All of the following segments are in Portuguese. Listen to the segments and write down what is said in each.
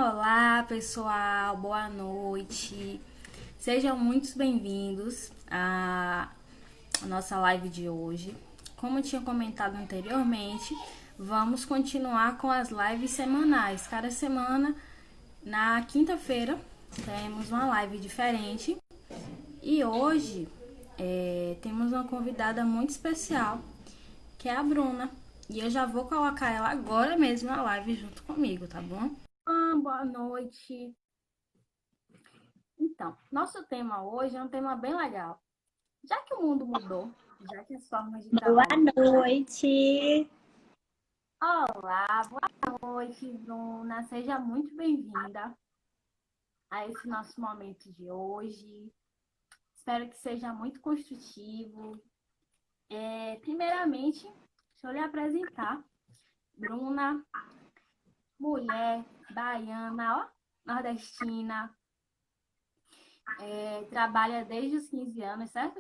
Olá, pessoal, boa noite. Sejam muito bem-vindos à nossa live de hoje. Como eu tinha comentado anteriormente, vamos continuar com as lives semanais. Cada semana, na quinta-feira, temos uma live diferente. E hoje temos uma convidada muito especial, que é a Bruna. E eu já vou colocar ela agora mesmo na live junto comigo, tá bom? Boa noite. Então, nosso tema hoje é um tema bem legal. Já que o mundo mudou, já que as formas de Boa trabalho mudaram. noite. Olá, boa noite, Bruna. Seja muito bem-vinda a esse nosso momento de hoje. Espero que seja muito construtivo. Primeiramente, deixa eu lhe apresentar. Bruna, mulher baiana, ó, nordestina, trabalha desde os 15 anos, certo?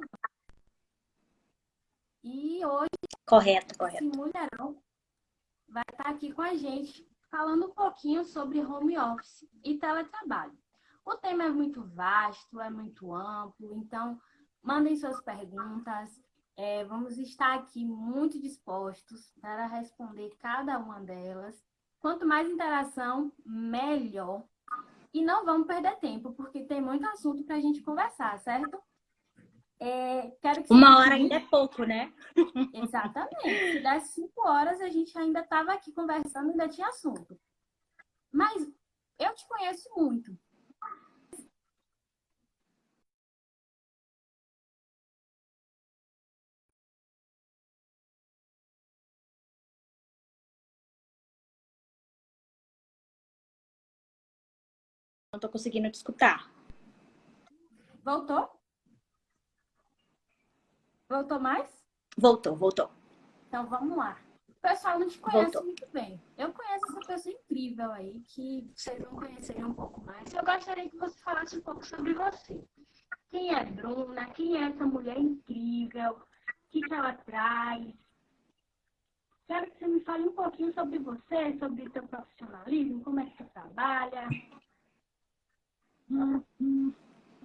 E hoje, Correto, esse correto. mulherão vai estar aqui com a gente falando um pouquinho sobre home office e teletrabalho. O tema é muito vasto, é muito amplo, então mandem suas perguntas. Vamos estar aqui muito dispostos para responder cada uma delas. Quanto mais interação, melhor. E não vamos perder tempo, porque tem muito assunto para a gente conversar, certo? Quero que você Uma fique hora ainda muito. é pouco, né? Exatamente. Se desse 5 horas, a gente ainda estava aqui conversando, ainda tinha assunto. Mas eu te conheço muito. Não tô conseguindo te escutar. Voltou? Voltou mais? Voltou, voltou, Então vamos lá. O pessoal não te conhece voltou. muito bem. Eu conheço essa pessoa incrível aí, que vocês vão conhecer um pouco mais. Eu gostaria que você falasse um pouco sobre você. Quem é Bruna? Quem é essa mulher incrível? O que ela traz? Quero que você me fale um pouquinho sobre você, sobre o seu profissionalismo, como é que você trabalha.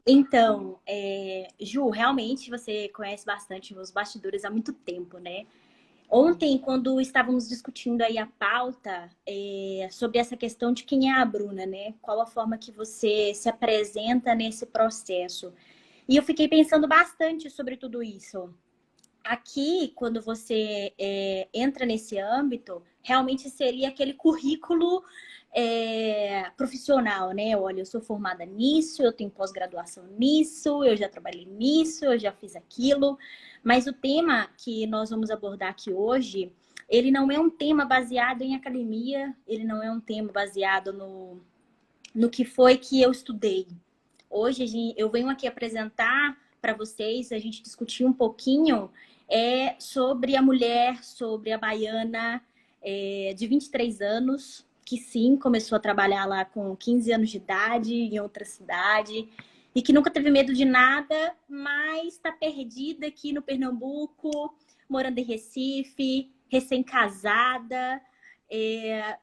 Então, Ju, realmente você conhece bastante os bastidores há muito tempo, né? Ontem, quando estávamos discutindo aí a pauta sobre essa questão de quem é a Bruna, né? Qual a forma que você se apresenta nesse processo. E eu fiquei pensando bastante sobre tudo isso. Aqui, quando você entra nesse âmbito, realmente seria aquele currículo profissional, né? Olha, eu sou formada nisso, eu tenho pós-graduação nisso, eu já trabalhei nisso, eu já fiz aquilo. Mas o tema que nós vamos abordar aqui hoje, ele não é um tema baseado em academia, ele não é um tema baseado no que foi que eu estudei. Hoje eu venho aqui apresentar para vocês, a gente discutir um pouquinho sobre a mulher, sobre a baiana de 23 anos, que sim, começou a trabalhar lá com 15 anos de idade, em outra cidade, e que nunca teve medo de nada, mas está perdida aqui no Pernambuco, morando em Recife, recém-casada,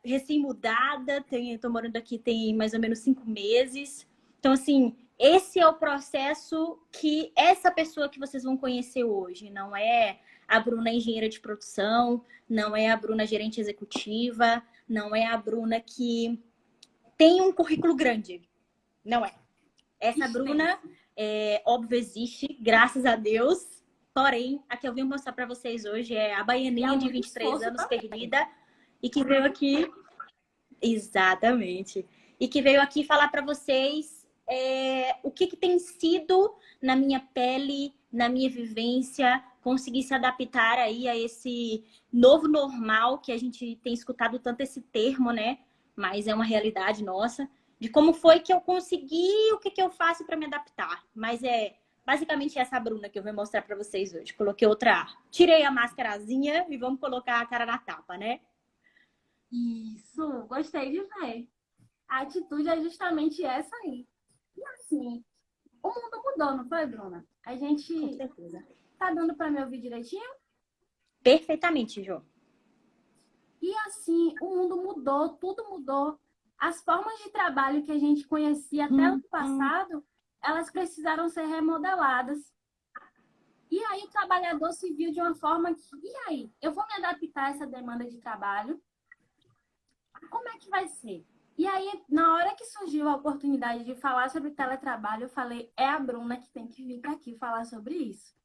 recém-mudada, estou morando aqui tem mais ou menos 5 meses. Então, assim, esse é o processo que essa pessoa que vocês vão conhecer hoje. Não é a Bruna engenheira de produção, não é a Bruna gerente executiva, não é a Bruna que tem um currículo grande. Não é. Essa Bruna, Extenso. óbvio, existe, graças a Deus. Porém, a que eu vim mostrar para vocês hoje é a E há baianinha de muito 23 esforço anos também. perdida e que veio aqui. Exatamente. E que veio aqui falar para vocês o que tem sido na minha pele, na minha vivência, conseguir se adaptar aí a esse novo normal que a gente tem escutado tanto esse termo, né? Mas é uma realidade nossa, de como foi que eu consegui, o que eu faço para me adaptar. Mas é basicamente essa Bruna que eu vou mostrar para vocês hoje. Coloquei outra, tirei a máscarazinha e vamos colocar a cara na tapa, né? Isso, gostei de ver. A atitude é justamente essa aí. E assim, o mundo mudou, não foi, Bruna? A Com gente certeza. tá dando para me ouvir direitinho? Perfeitamente, Jô. E assim, o mundo mudou, tudo mudou. as formas de trabalho que a gente conhecia até o ano passado, elas precisaram ser remodeladas. E aí o trabalhador se viu de uma forma que, e aí? Eu vou me adaptar a essa demanda de trabalho? Como é que vai ser? E aí, na hora que surgiu a oportunidade de falar sobre teletrabalho, eu falei, é a Bruna que tem que vir para aqui falar sobre isso.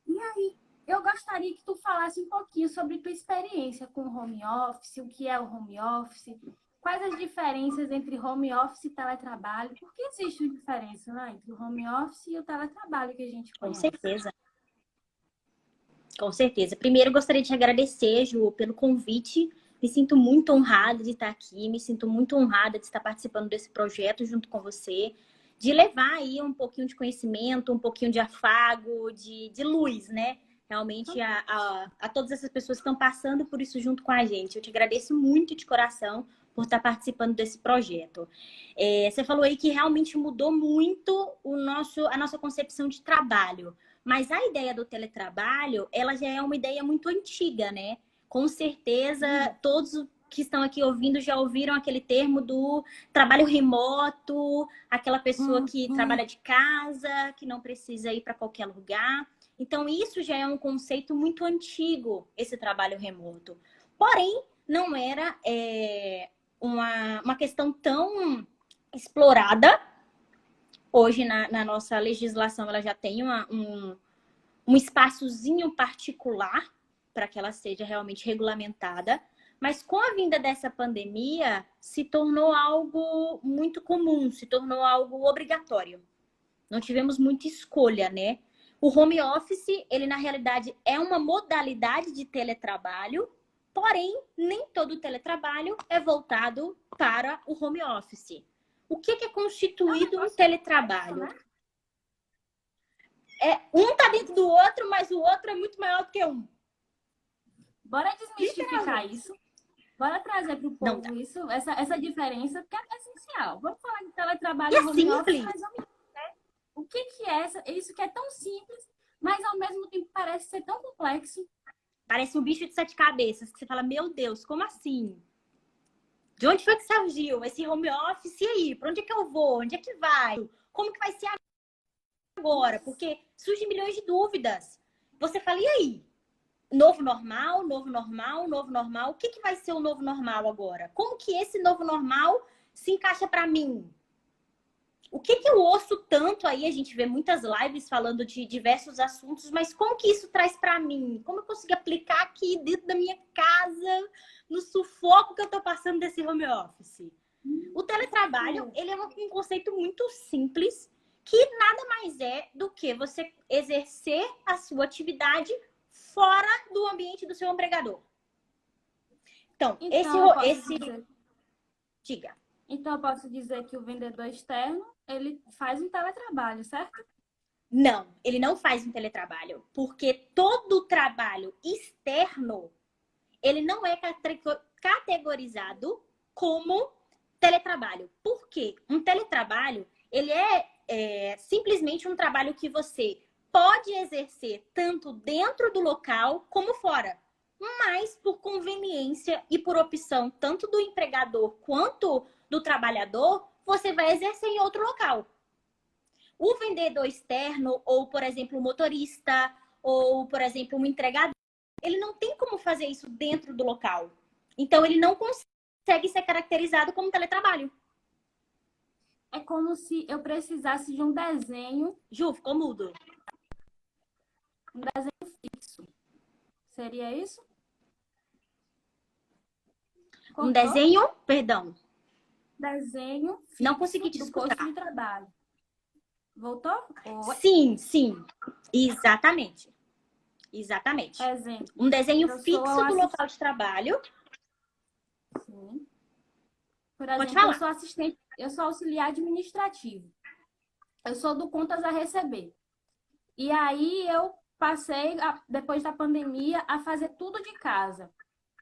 E aí, eu gostaria que tu falasse um pouquinho sobre tua experiência com o home office, o que é o home office, quais as diferenças entre home office e teletrabalho, por que existe uma diferença, né, entre o home office e o teletrabalho que a gente Com conhece? certeza. Com certeza. Primeiro, gostaria de te agradecer, Ju, pelo convite. Me sinto muito honrada de estar aqui, me sinto muito honrada de estar participando desse projeto junto com você, de levar aí um pouquinho de conhecimento, um pouquinho de afago, de luz, né? Realmente a todas essas pessoas que estão passando por isso junto com a gente. Eu te agradeço muito de coração por estar participando desse projeto. Você falou aí que realmente mudou muito a nossa concepção de trabalho. Mas a ideia do teletrabalho, ela já é uma ideia muito antiga, né? Com certeza, todos que estão aqui ouvindo já ouviram aquele termo do trabalho remoto, aquela pessoa que trabalha de casa, que não precisa ir para qualquer lugar. Então, isso já é um conceito muito antigo, esse trabalho remoto. Porém, não era uma questão tão explorada. Hoje, na nossa legislação, ela já tem um espaçozinho particular para que ela seja realmente regulamentada. Mas com a vinda dessa pandemia, se tornou algo muito comum, se tornou algo obrigatório. Não tivemos muita escolha, né? O home office, ele na realidade é uma modalidade de teletrabalho, porém, nem todo teletrabalho é voltado para o home office. O que é constituído um teletrabalho? Um tá dentro do outro, mas o outro é muito maior do que um. Bora desmistificar isso. Bora trazer para o povo isso, essa diferença, porque é essencial. Vamos falar de teletrabalho e home office, mas vamos entender o que é isso que é tão simples, mas ao mesmo tempo parece ser tão complexo. Parece um bicho de 7 cabeças, que você fala, meu Deus, como assim? De onde foi que surgiu esse home office? E aí? Para onde é que eu vou? Onde é que vai? Como que vai ser agora? Porque surgem milhões de dúvidas. Você fala, e aí? Novo normal, novo normal, novo normal. O que vai ser o novo normal agora? Como que esse novo normal se encaixa para mim? O que eu ouço tanto aí? A gente vê muitas lives falando de diversos assuntos, mas como que isso traz para mim? Como eu consigo aplicar aqui dentro da minha casa, no sufoco que eu tô passando desse home office? O teletrabalho, ele é um conceito muito simples, que nada mais é do que você exercer a sua atividade fora do ambiente do seu empregador. Então esse... Diga. Então, eu posso dizer que o vendedor externo, ele faz um teletrabalho, certo? Não, ele não faz um teletrabalho, porque todo trabalho externo, ele não é categorizado como teletrabalho. Por quê? Um teletrabalho, ele é simplesmente um trabalho que você pode exercer tanto dentro do local como fora. Mas por conveniência e por opção tanto do empregador quanto do trabalhador, você vai exercer em outro local. O vendedor externo, ou, por exemplo, o motorista, ou, por exemplo, um entregador, ele não tem como fazer isso dentro do local. Então, ele não consegue ser caracterizado como teletrabalho. É como se eu precisasse de um desenho. Ju, ficou mudo. Um desenho fixo. Seria isso? Cortou? Um desenho, perdão. Desenho fixo. Não consegui te escutar. Do posto de trabalho. Voltou? Sim, sim. Exatamente. Exatamente. Exemplo. Um desenho fixo do local de trabalho. Sim. Por exemplo, eu sou auxiliar administrativo. Eu sou do contas a receber. E aí eu passei, depois da pandemia, a fazer tudo de casa,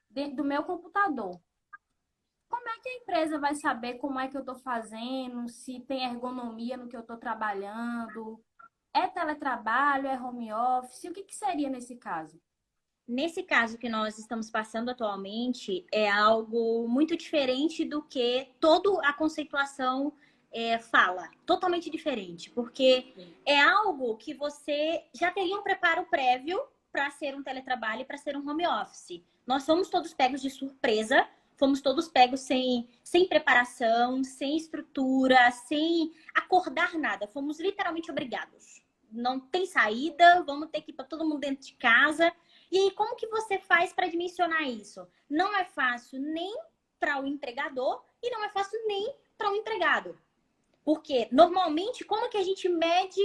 dentro do meu computador. Como é que a empresa vai saber como é que eu estou fazendo, se tem ergonomia no que eu estou trabalhando? É teletrabalho, é home office? O que seria nesse caso? Nesse caso que nós estamos passando atualmente, é algo muito diferente do que toda a conceituação fala. Totalmente diferente, porque é algo que você já teria um preparo prévio para ser um teletrabalho e para ser um home office. Nós fomos todos pegos de surpresa, fomos todos pegos sem preparação, sem estrutura, sem acordar nada. Fomos literalmente obrigados. Não tem saída, vamos ter que ir para todo mundo dentro de casa. E aí, como que você faz para dimensionar isso? Não é fácil nem para o empregador e não é fácil nem para o empregado. Porque, normalmente, como que a gente mede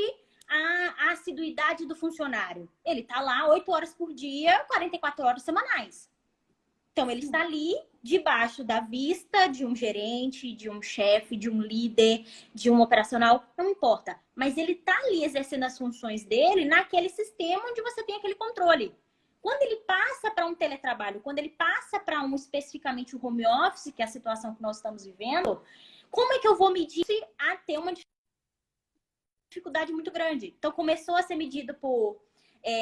a assiduidade do funcionário? Ele está lá 8 horas por dia, 44 horas semanais. Então, ele está ali debaixo da vista de um gerente, de um chefe, de um líder, de um operacional, não importa. Mas ele está ali exercendo as funções dele naquele sistema onde você tem aquele controle. Quando ele passa para um teletrabalho, quando ele passa para especificamente o home office, que é a situação que nós estamos vivendo, como é que eu vou medir a ter uma dificuldade muito grande? Então, começou a ser medido por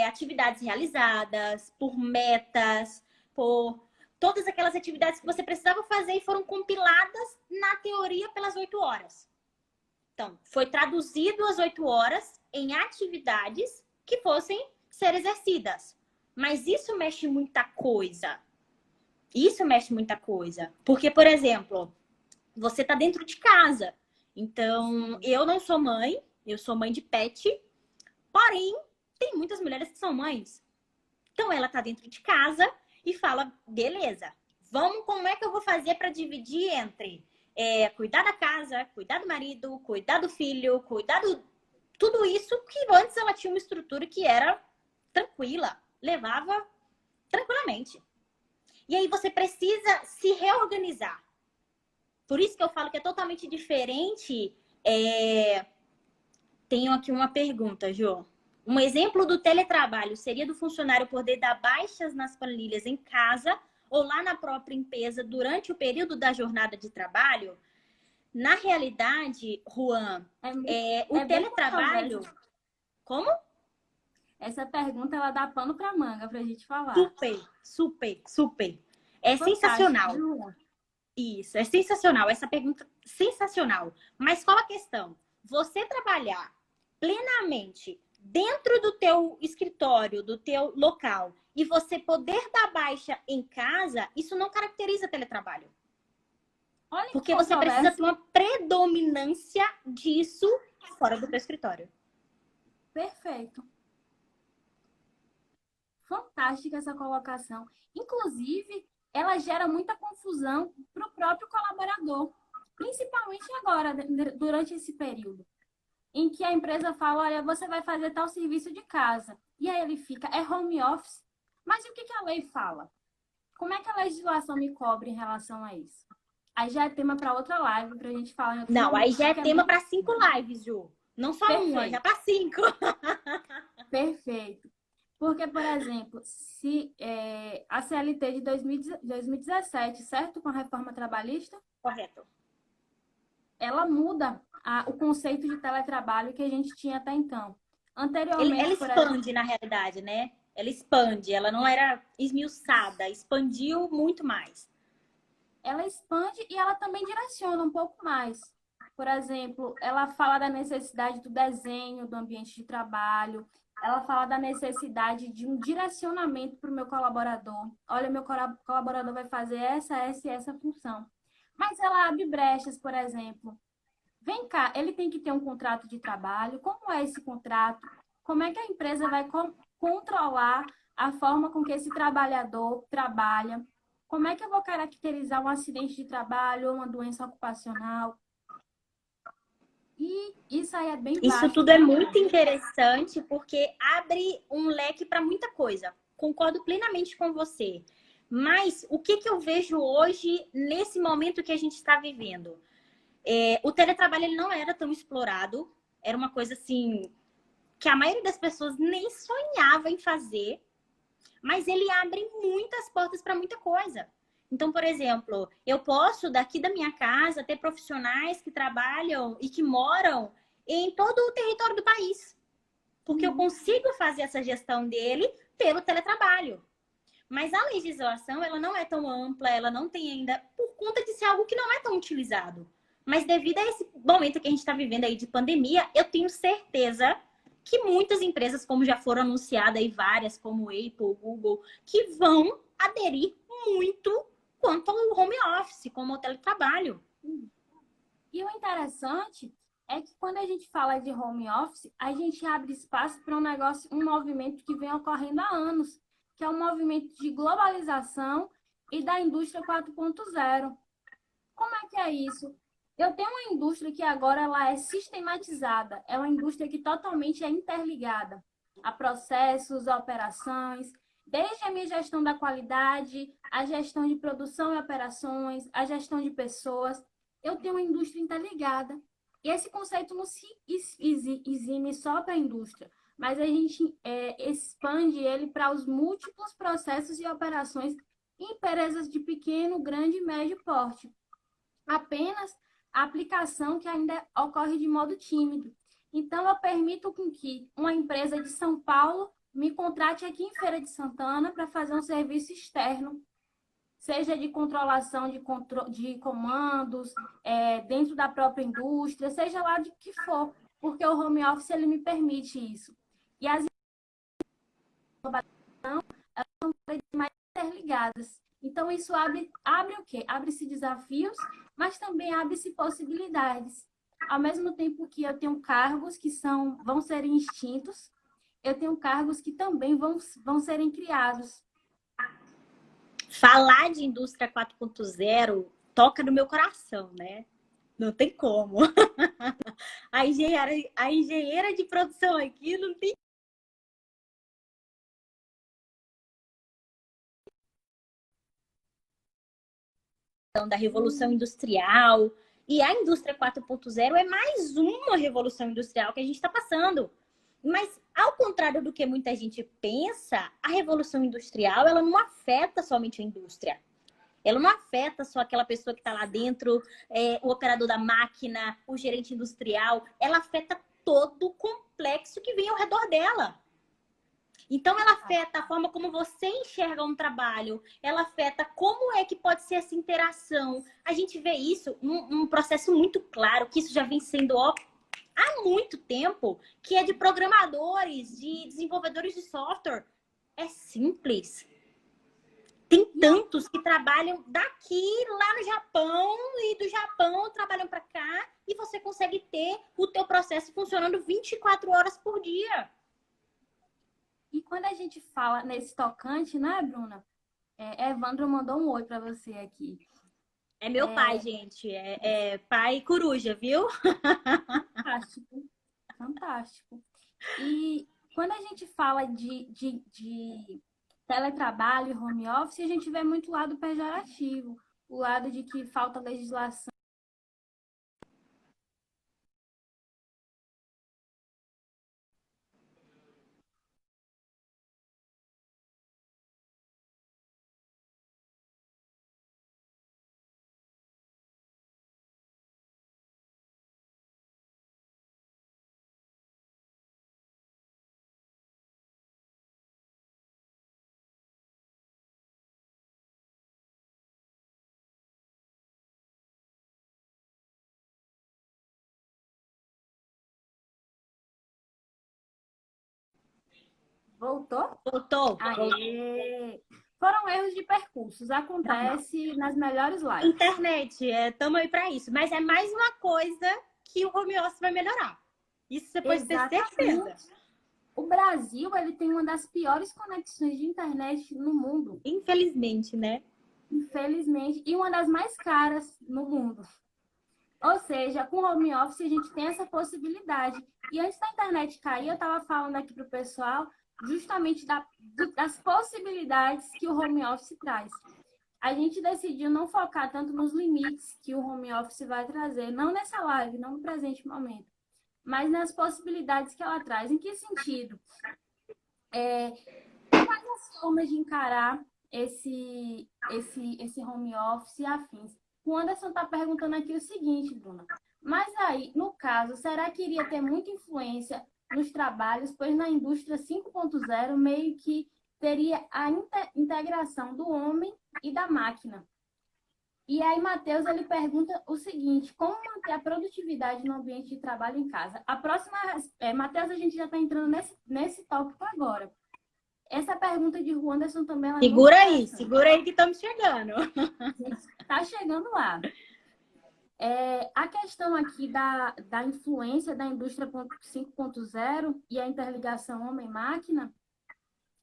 atividades realizadas, por metas, por todas aquelas atividades que você precisava fazer e foram compiladas na teoria pelas 8 horas. Então, foi traduzido as 8 horas em atividades que fossem ser exercidas. Mas isso mexe muita coisa. Isso mexe muita coisa. Porque, por exemplo, você está dentro de casa. Então, eu não sou mãe, eu sou mãe de pet. Porém, tem muitas mulheres que são mães. Então, ela está dentro de casa e fala, beleza, como é que eu vou fazer para dividir entre cuidar da casa, cuidar do marido, cuidar do filho, tudo isso que antes ela tinha uma estrutura que era tranquila. Levava tranquilamente. E aí você precisa se reorganizar. Por isso que eu falo que é totalmente diferente. Tenho aqui uma pergunta, Jô. Um exemplo do teletrabalho seria do funcionário poder dar baixas nas planilhas em casa ou lá na própria empresa durante o período da jornada de trabalho? Na realidade, Juan, o teletrabalho... Como? Essa pergunta, ela dá pano para manga pra gente falar. Super. É sensacional. Isso, é sensacional. Essa pergunta, sensacional. Mas qual a questão? Você trabalhar plenamente dentro do teu escritório, do teu local, e você poder dar baixa em casa, isso não caracteriza teletrabalho. Porque você precisa ter uma predominância disso fora do teu escritório. Perfeito. Fantástica essa colocação. Inclusive, ela gera muita confusão para o próprio colaborador, principalmente agora, durante esse período, em que a empresa fala, olha, você vai fazer tal serviço de casa. E aí ele fica, é home office. Mas e o que a lei fala? Como é que a legislação me cobre em relação a isso? Aí já é tema para outra live, para a gente falar em outro Não, momento, aí já é tema para 5 lives, Ju. Não só uma, já para 5. Perfeito. Porque, por exemplo, se a CLT de 2017, certo? Com a reforma trabalhista? Correto. Ela muda o conceito de teletrabalho que a gente tinha até então. Anteriormente, ela expande, na realidade, né? Ela expande, ela não era esmiuçada, expandiu muito mais. Ela expande e ela também direciona um pouco mais. Por exemplo, ela fala da necessidade do desenho do ambiente de trabalho, ela fala da necessidade de um direcionamento para o meu colaborador. Olha, meu colaborador vai fazer essa e essa função. Mas ela abre brechas, por exemplo. Vem cá, ele tem que ter um contrato de trabalho. Como é esse contrato? Como é que a empresa vai controlar a forma com que esse trabalhador trabalha? Como é que eu vou caracterizar um acidente de trabalho ou uma doença ocupacional? E isso aí é bem Isso tudo é muito interessante porque abre um leque para muita coisa. Concordo plenamente com você. Mas o que eu vejo hoje, nesse momento que a gente está vivendo? O teletrabalho ele não era tão explorado. Era uma coisa assim que a maioria das pessoas nem sonhava em fazer. Mas ele abre muitas portas para muita coisa. Então, por exemplo, eu posso, daqui da minha casa, ter profissionais que trabalham e que moram em todo o território do país. Porque eu consigo fazer essa gestão dele pelo teletrabalho. Mas a legislação, ela não é tão ampla, ela não tem ainda, por conta de ser algo que não é tão utilizado. Mas devido a esse momento que a gente está vivendo aí de pandemia, eu tenho certeza que muitas empresas, como já foram anunciadas aí, várias, como Apple, Google, que vão aderir muito quanto ao home office, como ao teletrabalho. E o interessante é que quando a gente fala de home office, a gente abre espaço para um negócio, um movimento que vem ocorrendo há anos, que é um movimento de globalização e da indústria 4.0. Como é que é isso? Eu tenho uma indústria que agora ela é sistematizada, é uma indústria que totalmente é interligada a processos, a operações, desde a minha gestão da qualidade, a gestão de produção e operações, a gestão de pessoas. Eu tenho uma indústria interligada. E esse conceito não se exime só para a indústria, mas a gente expande ele para os múltiplos processos e operações em empresas de pequeno, grande e médio porte. Apenas a aplicação que ainda ocorre de modo tímido. Então, eu permito com que uma empresa de São Paulo me contrate aqui em Feira de Santana para fazer um serviço externo, seja de controlação de comandos, dentro da própria indústria, seja lá de que for, porque o home office ele me permite isso. E as mais interligadas. Então, isso abre o quê? Abre-se desafios, mas também abre-se possibilidades. Ao mesmo tempo que eu tenho cargos que vão ser extintos, eu tenho cargos que também vão serem criados. Falar de indústria 4.0 toca no meu coração, né? Não tem como. A engenheira de produção aqui não tem da revolução industrial. E a indústria 4.0 é mais uma revolução industrial que a gente está passando. Mas, ao contrário do que muita gente pensa, a revolução industrial ela não afeta somente a indústria. Ela não afeta só aquela pessoa que está lá dentro, o operador da máquina, o gerente industrial. Ela afeta todo o complexo que vem ao redor dela. Então, ela afeta a forma como você enxerga um trabalho, ela afeta como é que pode ser essa interação. A gente vê isso num processo muito claro, que isso já vem sendo há muito tempo, que é de programadores, de desenvolvedores de software. É simples. Tem tantos que trabalham daqui, lá no Japão, e do Japão trabalham para cá, e você consegue ter o teu processo funcionando 24 horas por dia. E quando a gente fala nesse tocante, né, Bruna? Evandro mandou um oi para você aqui. É meu pai, gente. É pai coruja, viu? Fantástico. Fantástico. E quando a gente fala de teletrabalho e home office, a gente vê muito o lado pejorativo, o lado de que falta legislação. Voltou? Voltou. Aê! Foram erros de percursos. Acontece nas melhores lives. Internet, estamos aí para isso. Mas é mais uma coisa que o home office vai melhorar. Isso você pode ter certeza. O Brasil, ele tem uma das piores conexões de internet no mundo. Infelizmente, né? Infelizmente. E uma das mais caras no mundo. Ou seja, com home office a gente tem essa possibilidade. E antes da internet cair, eu estava falando aqui para o pessoal justamente das possibilidades que o home office traz. A gente decidiu não focar tanto nos limites que o home office vai trazer, não nessa live, não no presente momento, mas nas possibilidades que ela traz. Em que sentido? Quais as formas de encarar esse home office e afins? O Anderson está perguntando aqui o seguinte, Bruna. Mas aí, no caso, será que iria ter muita influência nos trabalhos, pois na indústria 5.0 meio que teria a integração do homem e da máquina. E aí, Matheus, ele pergunta o seguinte: como manter a produtividade no ambiente de trabalho em casa? A próxima, Matheus, a gente já está entrando nesse tópico agora. Essa pergunta de Anderson também ela é segura aí que estamos chegando. Está chegando lá. A questão aqui da influência da indústria 5.0 e a interligação homem-máquina,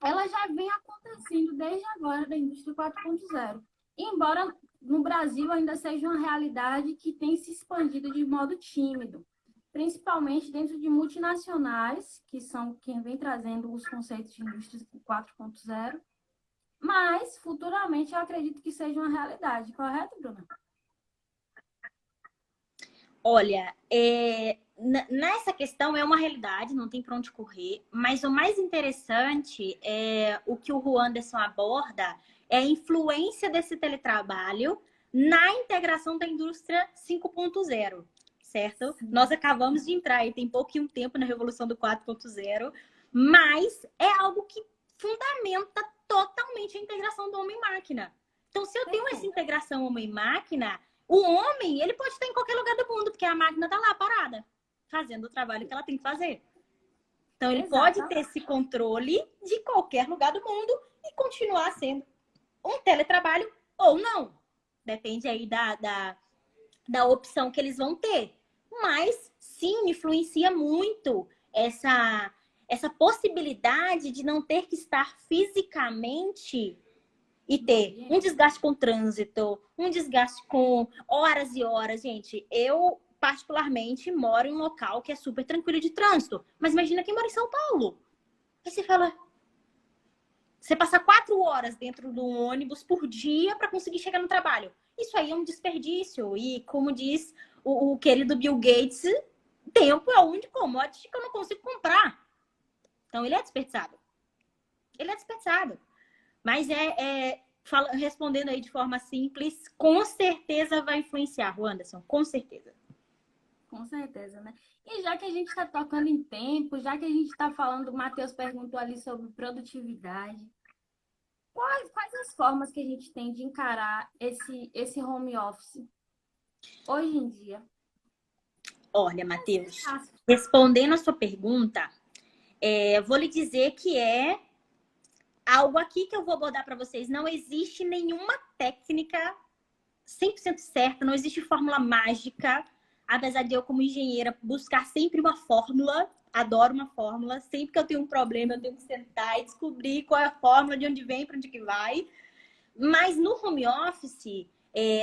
ela já vem acontecendo desde agora da indústria 4.0. Embora no Brasil ainda seja uma realidade que tem se expandido de modo tímido, principalmente dentro de multinacionais, que são quem vem trazendo os conceitos de indústria 4.0, mas futuramente eu acredito que seja uma realidade, correto, Bruna? Olha, nessa questão é uma realidade, não tem para onde correr, mas o mais interessante é o que o Anderson aborda é a influência desse teletrabalho na integração da indústria 5.0, certo? Sim. Nós acabamos de entrar aí, tem pouquinho tempo na revolução do 4.0, mas é algo que fundamenta totalmente a integração do homem-máquina. Então, se eu tenho essa integração homem-máquina, o homem, ele pode estar em qualquer lugar do mundo, porque a máquina está lá parada, fazendo o trabalho que ela tem que fazer. Então, ele pode ter esse controle de qualquer lugar do mundo e continuar sendo um teletrabalho ou não. Depende aí da opção que eles vão ter. Mas, sim, influencia muito essa possibilidade de não ter que estar fisicamente e ter um desgaste com o trânsito, um desgaste com horas e horas. Gente, eu particularmente moro em um local que é super tranquilo de trânsito. Mas imagina quem mora em São Paulo. Aí você fala... Você passa 4 horas dentro de um ônibus por dia para conseguir chegar no trabalho. Isso aí é um desperdício. E como diz o querido Bill Gates, tempo é a única commodity que eu não consigo comprar. Então, ele é desperdiçado. Ele é desperdiçado. Mas respondendo aí de forma simples, com certeza vai influenciar, Anderson. Com certeza. Com certeza, né? E já que a gente está tocando em tempo, já que a gente está falando, o Matheus perguntou ali sobre produtividade, quais as formas que a gente tem de encarar esse home office hoje em dia? Olha, Matheus, respondendo a sua pergunta, vou lhe dizer que é algo aqui que eu vou abordar para vocês. Não existe nenhuma técnica 100% certa, não existe fórmula mágica. Apesar de eu, como engenheira, buscar sempre uma fórmula, adoro uma fórmula. Sempre que eu tenho um problema, eu tenho que sentar e descobrir qual é a fórmula, de onde vem, para onde que vai. Mas no home office,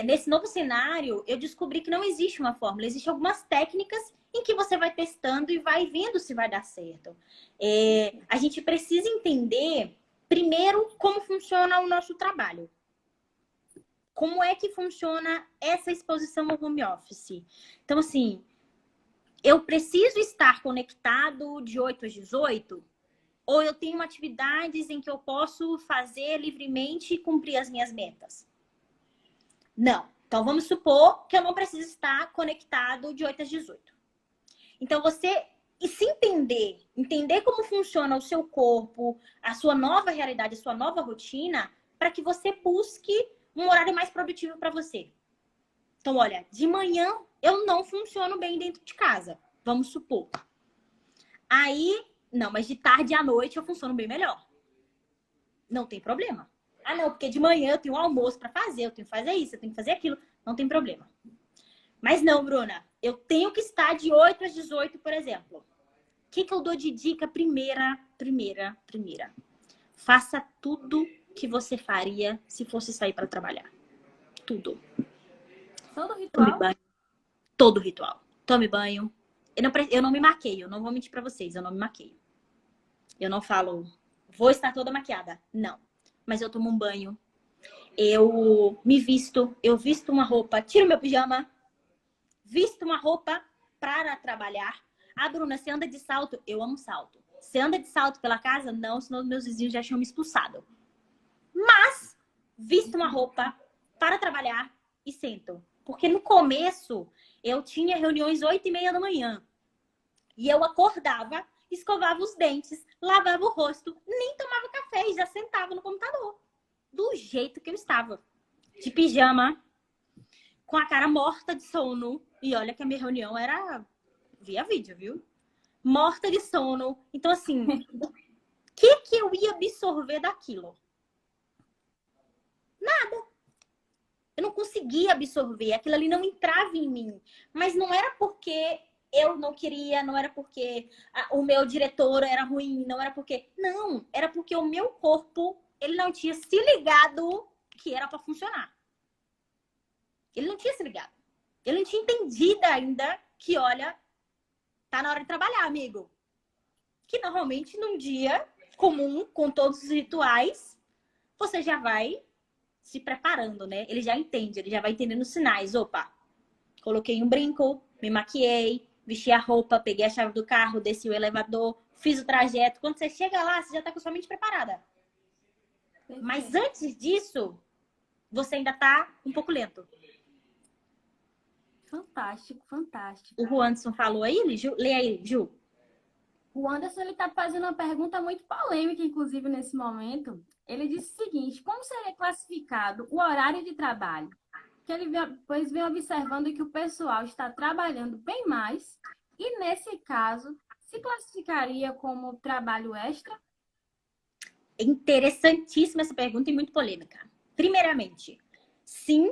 nesse novo cenário, eu descobri que não existe uma fórmula. Existem algumas técnicas em que você vai testando e vai vendo se vai dar certo. A gente precisa entender, primeiro, como funciona o nosso trabalho. Como é que funciona essa exposição ao home office? Então, assim, eu preciso estar conectado de 8 às 18? Ou eu tenho atividades em que eu posso fazer livremente e cumprir as minhas metas? Não. Então, vamos supor que eu não preciso estar conectado de 8 às 18. Então, e se entender como funciona o seu corpo, a sua nova realidade, a sua nova rotina, para que você busque um horário mais produtivo para você. Então, olha, de manhã eu não funciono bem dentro de casa, vamos supor. Aí, não, mas de tarde à noite eu funciono bem melhor. Não tem problema. Ah, não, porque de manhã eu tenho um almoço para fazer, eu tenho que fazer isso, eu tenho que fazer aquilo. Não tem problema. Mas não, Bruna, eu tenho que estar de 8 às 18, por exemplo. O que eu dou de dica? Primeira. Faça tudo que você faria se fosse sair para trabalhar. Tudo. Todo ritual? Tome banho. Todo ritual. Tome banho. Eu não me maqueio, não vou mentir para vocês, eu não me maqueio. Eu não falo, vou estar toda maquiada. Não. Mas eu tomo um banho. Eu me visto, eu visto uma roupa, tiro meu pijama, visto uma roupa para trabalhar. Ah, Bruna, você anda de salto? Eu amo salto. Você anda de salto pela casa? Não, senão meus vizinhos já tinham me expulsado. Mas, visto uma roupa para trabalhar e sento. Porque no começo, eu tinha reuniões 8h30 da manhã. E eu acordava escovava os dentes, lavava o rosto, nem tomava café e já sentava no computador. Do jeito que eu estava. De pijama, com a cara morta de sono. E olha que a minha reunião era via vídeo, viu? Morta de sono. Então, assim, o que eu ia absorver daquilo? Eu não conseguia absorver. Aquilo ali não entrava em mim. Mas não era porque eu não queria, não era porque o meu diretor era ruim, não era porque... Não, era porque o meu corpo, ele não tinha se ligado que era para funcionar. Ele não tinha se ligado. Ele não tinha entendido ainda que, olha, tá na hora de trabalhar, amigo. Que normalmente num dia comum, com todos os rituais, você já vai se preparando, né? Ele já entende, ele já vai entendendo os sinais. Opa, coloquei um brinco, me maquiei, vesti a roupa, peguei a chave do carro, desci o elevador, fiz o trajeto. Quando você chega lá, você já tá com a sua mente preparada. Mas antes disso, você ainda tá um pouco lento. Fantástico, fantástico. O Juanderson falou aí, Ju? Lê aí, Ju. O Anderson ele está fazendo uma pergunta muito polêmica, inclusive, nesse momento. Ele disse o seguinte: como seria classificado o horário de trabalho? Que ele pois vem observando que o pessoal está trabalhando bem mais e, nesse caso, se classificaria como trabalho extra? Interessantíssima essa pergunta e muito polêmica. Primeiramente, sim,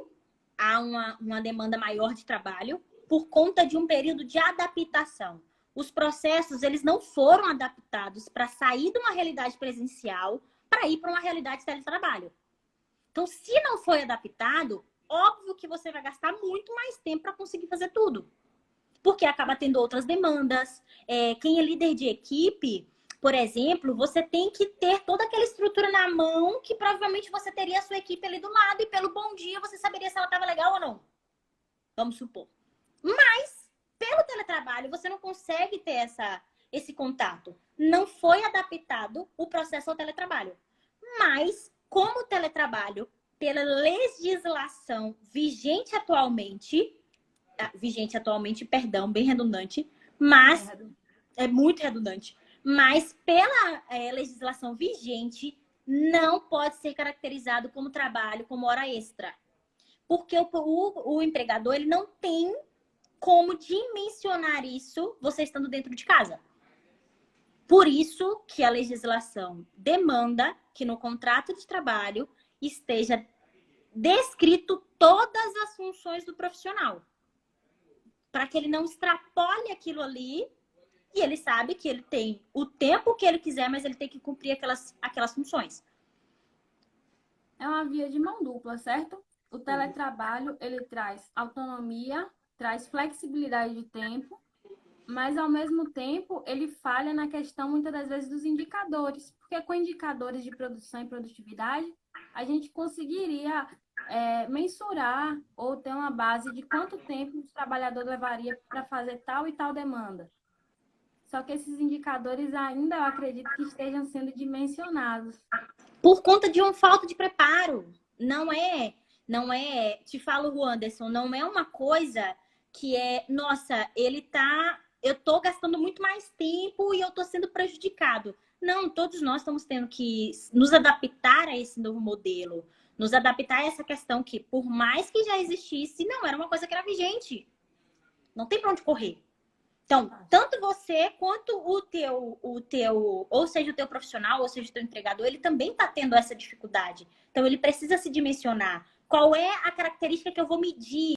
há uma demanda maior de trabalho por conta de um período de adaptação. Os processos, eles não foram adaptados para sair de uma realidade presencial para ir para uma realidade de teletrabalho. Então, se não foi adaptado, óbvio que você vai gastar muito mais tempo para conseguir fazer tudo. Porque acaba tendo outras demandas. Quem é líder de equipe, por exemplo, você tem que ter toda aquela estrutura na mão que provavelmente você teria a sua equipe ali do lado e pelo bom dia você saberia se ela estava legal ou não. Vamos supor. Mas, pelo teletrabalho, você não consegue ter esse contato. Não foi adaptado o processo ao teletrabalho. Mas, como o teletrabalho, pela legislação vigente atualmente, perdão, bem redundante, mas é muito redundante. Mas pela legislação vigente, não pode ser caracterizado como trabalho, como hora extra. Porque o empregador, ele não tem como dimensionar isso você estando dentro de casa. Por isso que a legislação demanda que no contrato de trabalho esteja descrito todas as funções do profissional. Para que ele não extrapole aquilo ali e ele sabe que ele tem o tempo que ele quiser, mas ele tem que cumprir aquelas funções. É uma via de mão dupla, certo? O teletrabalho, ele traz autonomia, traz flexibilidade de tempo, mas ao mesmo tempo ele falha na questão muitas das vezes dos indicadores, porque com indicadores de produção e produtividade a gente conseguiria mensurar ou ter uma base de quanto tempo o trabalhador levaria para fazer tal e tal demanda. Só que esses indicadores ainda eu acredito que estejam sendo dimensionados. Por conta de uma falta de preparo. Não é, te falo, Anderson, não é uma coisa que nossa, eu tô gastando muito mais tempo e eu tô sendo prejudicado. Não, todos nós estamos tendo que nos adaptar a esse novo modelo, nos adaptar a essa questão que, por mais que já existisse, não era uma coisa que era vigente. Não tem para onde correr. Então, tanto você quanto o teu, ou seja, o teu profissional, ou seja, o teu empregador, ele também está tendo essa dificuldade. Então, ele precisa se dimensionar. Qual é a característica que eu vou medir?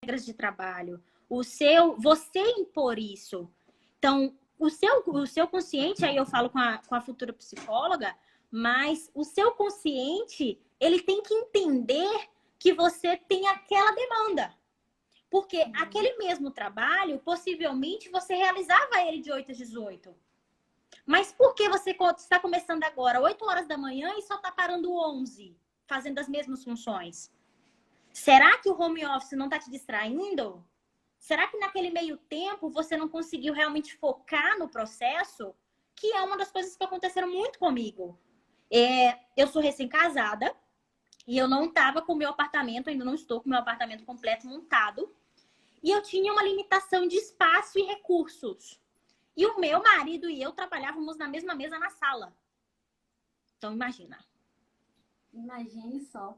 Regras de trabalho. Você impor isso. Então, o seu consciente, aí eu falo com a futura psicóloga, mas o seu consciente, ele tem que entender que você tem aquela demanda. Porque aquele mesmo trabalho, possivelmente, você realizava ele de 8 às 18. Mas por que você está começando agora, 8 horas da manhã, e só está parando 11, fazendo as mesmas funções? Será que o home office não está te distraindo? Será que naquele meio tempo você não conseguiu realmente focar no processo? Que é uma das coisas que aconteceram muito comigo. Eu sou recém-casada e eu não estava com o meu apartamento, ainda não estou com o meu apartamento completo montado. E eu tinha uma limitação de espaço e recursos. E o meu marido e eu trabalhávamos na mesma mesa na sala. Então, imagina. Imagine só.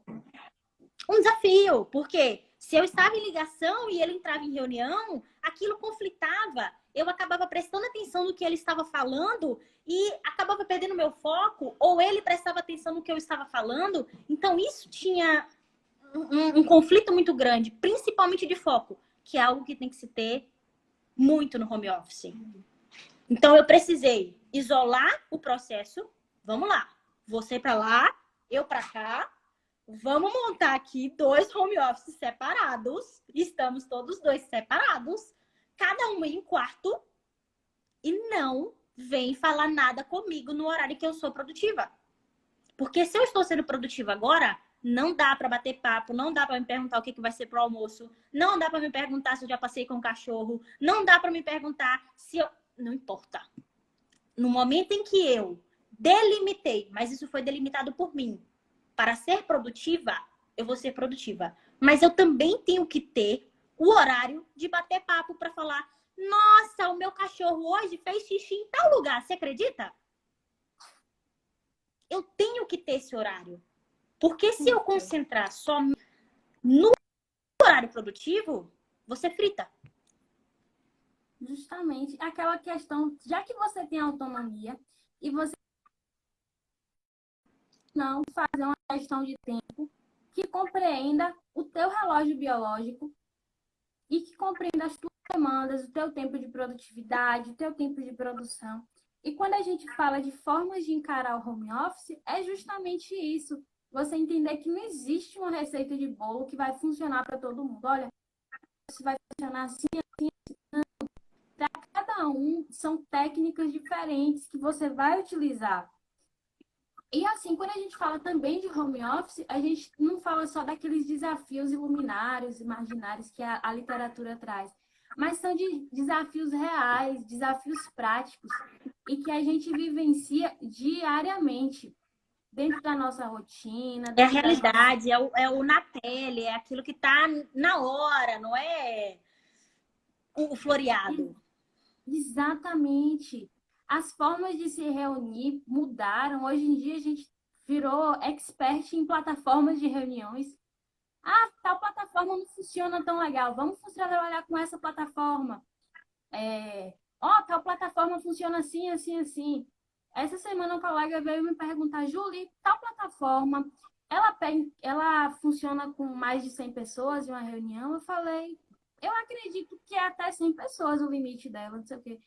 Um desafio, porque se eu estava em ligação e ele entrava em reunião, aquilo conflitava. Eu acabava prestando atenção no que ele estava falando e acabava perdendo meu foco, ou ele prestava atenção no que eu estava falando. Então, isso tinha um conflito muito grande, principalmente de foco, que é algo que tem que se ter muito no home office. Então, eu precisei isolar o processo. Vamos lá. Você para lá, eu para cá. Vamos montar aqui 2 home offices separados. Estamos todos 2 separados. Cada um em um quarto. E não vem falar nada comigo no horário que eu sou produtiva. Porque se eu estou sendo produtiva agora, não dá para bater papo, não dá para me perguntar o que vai ser pro almoço, não dá para me perguntar se eu já passei com o cachorro, não dá para me perguntar se eu... Não importa. No momento em que eu delimitei, mas isso foi delimitado por mim, para ser produtiva, eu vou ser produtiva. Mas eu também tenho que ter o horário de bater papo para falar: nossa, o meu cachorro hoje fez xixi em tal lugar, você acredita? Eu tenho que ter esse horário. Porque se eu concentrar só no horário produtivo, você frita. Justamente aquela questão, já que você tem autonomia e você não fazer uma gestão de tempo que compreenda o teu relógio biológico e que compreenda as tuas demandas, o teu tempo de produtividade, o teu tempo de produção. E quando a gente fala de formas de encarar o home office, é justamente isso. Você entender que não existe uma receita de bolo que vai funcionar para todo mundo. Olha, isso vai funcionar assim, assim, assim. Para cada um, são técnicas diferentes que você vai utilizar. E assim, quando a gente fala também de home office, a gente não fala só daqueles desafios iluminários, imaginários que a literatura traz, mas são de desafios reais, desafios práticos e que a gente vivencia diariamente dentro da nossa rotina, É a dentro da nossa... realidade, é o na pele, é aquilo que está na hora, não é o floreado. Exatamente. As formas de se reunir mudaram. Hoje em dia a gente virou expert em plataformas de reuniões. Ah, tal plataforma não funciona tão legal. Vamos trabalhar com essa plataforma. Tal plataforma funciona assim, assim, assim. Essa semana um colega veio me perguntar: Julie, tal plataforma, ela funciona com mais de 100 pessoas em uma reunião? Eu falei: eu acredito que é até 100 pessoas o limite dela, não sei o quê.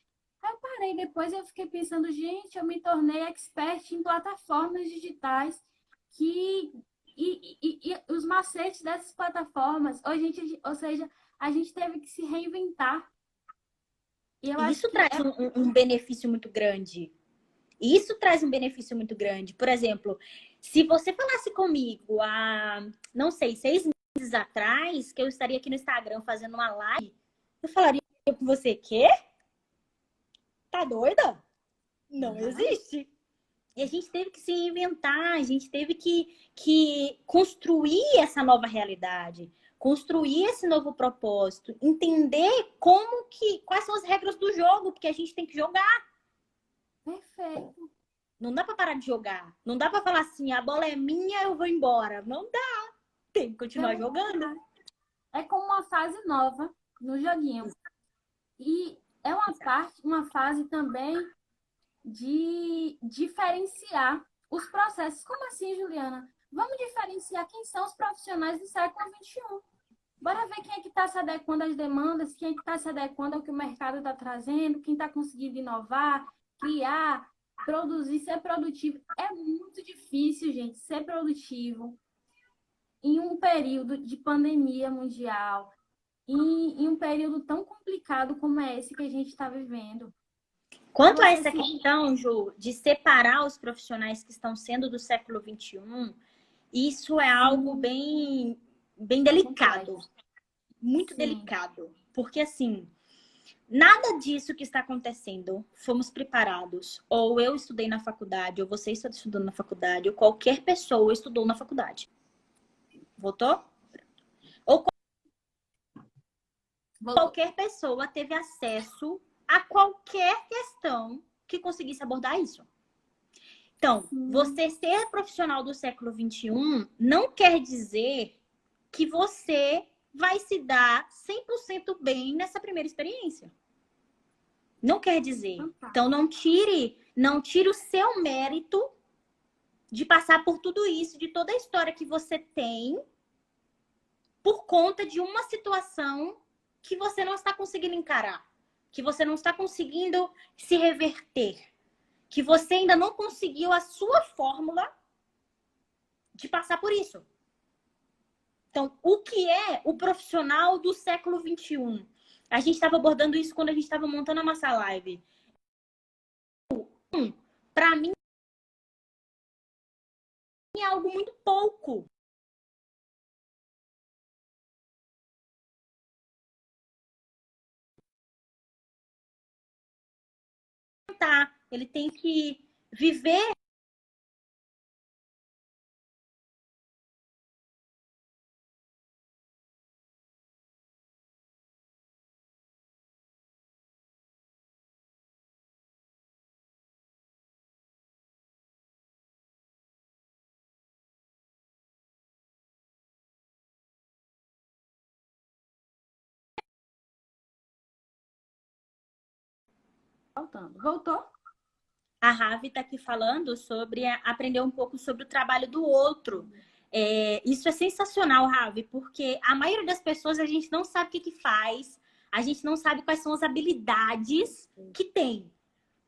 Aí eu parei, depois eu fiquei pensando: gente, eu me tornei expert em plataformas digitais que... E os macetes dessas plataformas, ou seja, a gente teve que se reinventar. E eu E acho isso que traz um benefício muito grande. Isso traz um benefício muito grande. Por exemplo, se você falasse comigo há, não sei, 6 meses atrás, que eu estaria aqui no Instagram fazendo uma live, eu falaria com você: quê? Tá doida? Não existe. E a gente teve que se inventar, a gente teve que construir essa nova realidade, construir esse novo propósito, entender quais são as regras do jogo, porque a gente tem que jogar. perfeito. Não dá para parar de jogar. Não dá para falar assim: a bola é minha, eu vou embora. Não dá. Tem que continuar jogando. É como uma fase nova no joguinho. E é uma fase também de diferenciar os processos. Como assim, Juliana? Vamos diferenciar quem são os profissionais do século XXI. Bora ver quem é que está se adequando às demandas, quem é que está se adequando ao que o mercado está trazendo, quem está conseguindo inovar, criar, produzir, ser produtivo. É muito difícil, gente, ser produtivo em um período de pandemia mundial, em um período tão complicado como é esse que a gente está vivendo. Quanto a essa questão, Ju, de separar os profissionais que estão sendo do século XXI, isso é algo bem delicado. Muito delicado. Porque, assim, nada disso que está acontecendo fomos preparados. Ou eu estudei na faculdade, ou você está estudando na faculdade, ou qualquer pessoa estudou na faculdade. Voltou? Ou qualquer pessoa teve acesso a qualquer questão que conseguisse abordar isso. Então, você ser profissional do século XXI não quer dizer que você vai se dar 100% bem nessa primeira experiência. Não quer dizer. Então, não tire o seu mérito de passar por tudo isso, de toda a história que você tem, por conta de uma situação que você não está conseguindo encarar, que você não está conseguindo se reverter, que você ainda não conseguiu a sua fórmula de passar por isso. Então, o que é o profissional do século XXI? A gente estava abordando isso quando a gente estava montando a nossa live. Para mim, é algo muito pouco. Ele tem que viver. Voltou? A Ravi está aqui falando sobre aprender um pouco sobre o trabalho do outro. Isso é sensacional, Ravi, porque a maioria das pessoas a gente não sabe o que faz, a gente não sabe quais são as habilidades que tem.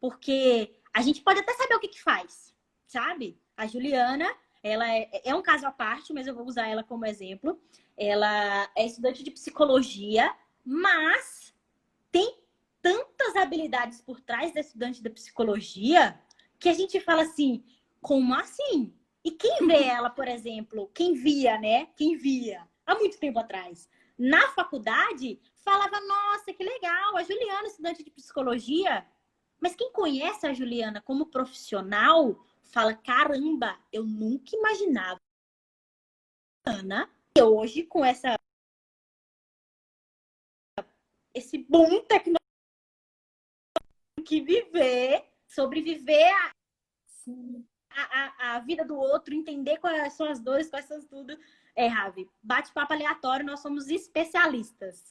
Porque a gente pode até saber o que faz, sabe? A Juliana, ela é um caso à parte, mas eu vou usar ela como exemplo. Ela é estudante de psicologia, mas tem tantas habilidades por trás da estudante da psicologia que a gente fala assim, como assim? E quem vê ela, por exemplo, quem via, né? Quem via há muito tempo atrás, na faculdade, falava, nossa, que legal, a Juliana, estudante de psicologia. Mas quem conhece a Juliana como profissional, fala, caramba, eu nunca imaginava Ana, e hoje com esse boom tecnológico que sobreviver a vida do outro, entender quais são as dores, quais são tudo. Ravi, bate-papo aleatório, nós somos especialistas.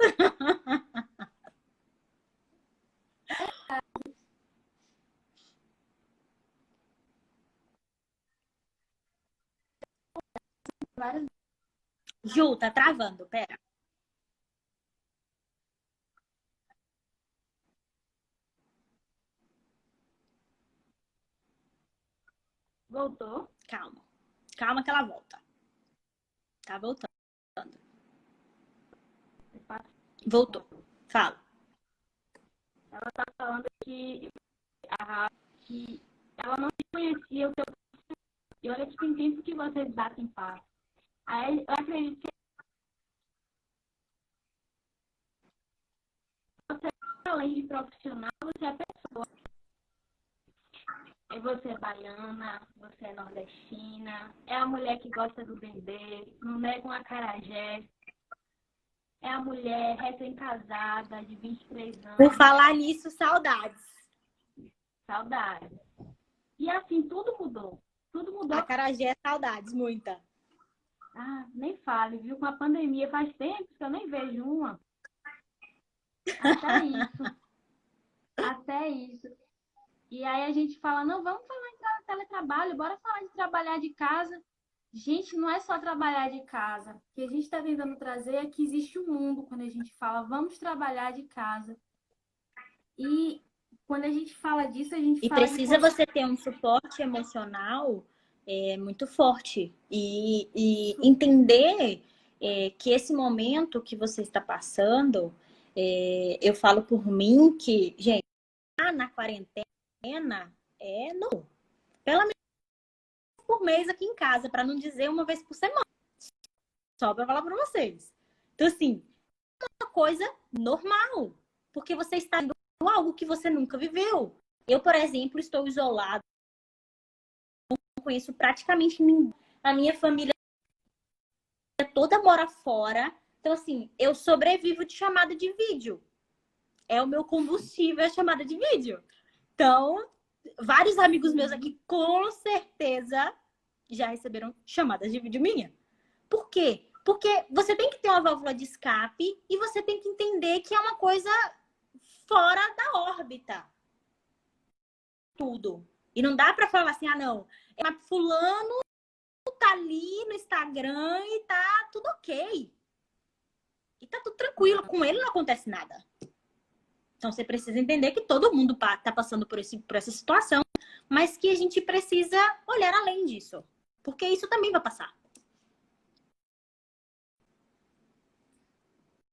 Ju, tá travando, pera. Voltou? Calma. Calma que ela volta. Tá voltando. Voltou. Fala. Ela tá falando que ela não conhecia o teu. E olha que tem tempo que vocês batem papo. Aí eu acredito que você, além de profissional, você é pessoa. E você é baiana, você é nordestina, é a mulher que gosta do bebê, não nega um acarajé. É a mulher recém-casada, de 23 anos. Por falar nisso, saudades. Saudades. E assim, tudo mudou. Tudo mudou. Acarajé é saudades, muita. Ah, nem fale, viu? Com a pandemia faz tempo que eu nem vejo uma. Até isso. Até isso. E aí a gente fala, não, vamos falar em teletrabalho, bora falar de trabalhar de casa. Gente, não é só trabalhar de casa. O que a gente está tentando trazer é que existe um mundo quando a gente fala, vamos trabalhar de casa. E quando a gente fala disso, a gente fala... E precisa você ter um suporte emocional muito forte. E entender que esse momento que você está passando, eu falo por mim que, gente, na quarentena não. Pelo menos por mês aqui em casa, para não dizer uma vez por semana. Só para falar para vocês. Então, assim, uma coisa normal. Porque você está vivendo algo que você nunca viveu. Eu, por exemplo, estou isolado. Não conheço praticamente ninguém. A minha família toda mora fora. Então, assim, eu sobrevivo de chamada de vídeo. É o meu combustível, a chamada de vídeo. Então, vários amigos meus aqui, com certeza, já receberam chamadas de vídeo minha. Por quê? Porque você tem que ter uma válvula de escape e você tem que entender que é uma coisa fora da órbita. Tudo. E não dá pra falar assim, ah, não, fulano tá ali no Instagram e tá tudo ok. E tá tudo tranquilo, com ele não acontece nada. Então você precisa entender que todo mundo tá passando por essa situação, mas que a gente precisa olhar além disso. Porque isso também vai passar.